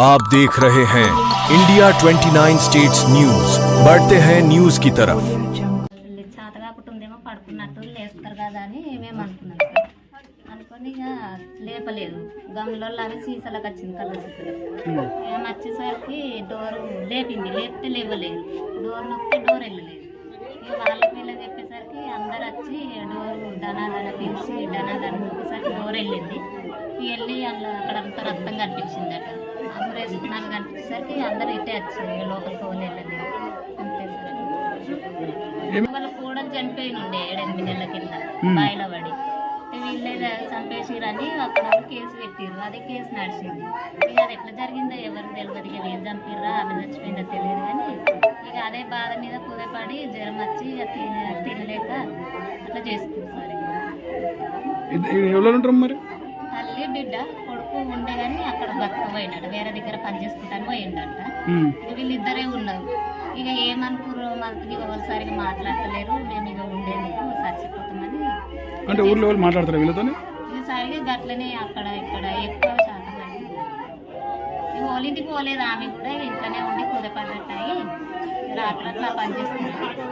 आप देख रहे हैं इंडिया 29 स्टेट्स न्यूज। बढ़ते हैं न्यूज की तरफ। చాతగాపుతుందేమో పడుకున్నట్టు లేస్తారు కదా అని మేము అనుకున్నాం అనుకొని ఇక లేపలేదు గమ్లలో అని సీసాలకు వచ్చింది కళ్ళ సీసాలు మేము వచ్చేసరికి డోరు లేపింది లేపితే లేవలేదు డోర్ నొక్కితే డోర్ వెళ్ళలేదు ఇక వాళ్ళ పిల్ల చెప్పేసరికి అందరు వచ్చి డోరు దనాదన పిలిచి దనాదన నొక్కేసరికి డోర్ వెళ్ళింది వెళ్ళి అందులో అక్కడంతా రక్తం కనిపించిందట అందరూ వేసుకున్నాక కనిపించేసరికి అందరు ఇటే వచ్చారు లోపలికి వెళ్ళలేదు అంతే సార్ వాళ్ళ కూడా చనిపోయి ఉండే 7-8 నెలల కింద బాయిలో పడి వీళ్ళే చంపేసిరని అక్కడ కేసు పెట్టిర్రు అదే కేసు నడిచింది ఇక అది ఎట్లా జరిగిందో ఎవరికి తెలియదు ఇక ఏం చంపిర్రా ఆమె చచ్చిపోయిందో తెలియదు కానీ ఇక అదే బాధ మీద కుదపడి జ్వరం వచ్చి ఇక తినలేక అట్లా చేసుకుంది సార్ మరి తల్లి బిడ్డ కొడుకు ఉండే కానీ అక్కడ బతకపోయినాడు వేరే దగ్గర పని చేసుకుంటాను పోయిండట వీళ్ళిద్దరే ఉన్నారు ఇక ఏమనుకుర్రో మనకి ఒకసారిగా మాట్లాడతలేరు మేము ఇక ఉండేందుకు చచ్చిపోతామని అంటే ఊర్లో వాళ్ళు మాట్లాడతారు వీళ్ళతో సరిగా గట్లనే అక్కడ ఇక్కడ ఎక్కువ శాతం అయింది ఇక వాళ్ళింటికి పోలేదు ఆమె కూడా ఇంట్లోనే ఉండి కుదపడ్డాయి రాత్రి అట్లా పని చేసుకుంటారు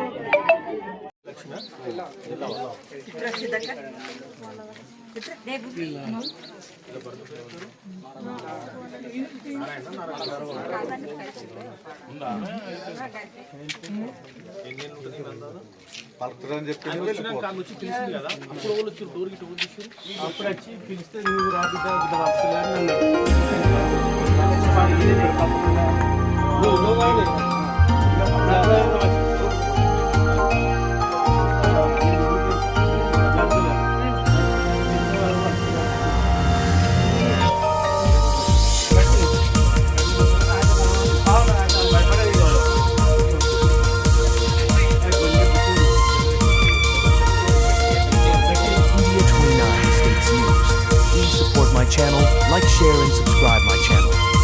తెలిసింది కదా అప్పుడు వాళ్ళు వచ్చి డోర్ గిట్ట అప్పుడు వచ్చి పిలిస్తే నువ్వు రాబిడ్డ బిడ్డ వస్తుంది Channel, like, share and subscribe my channel.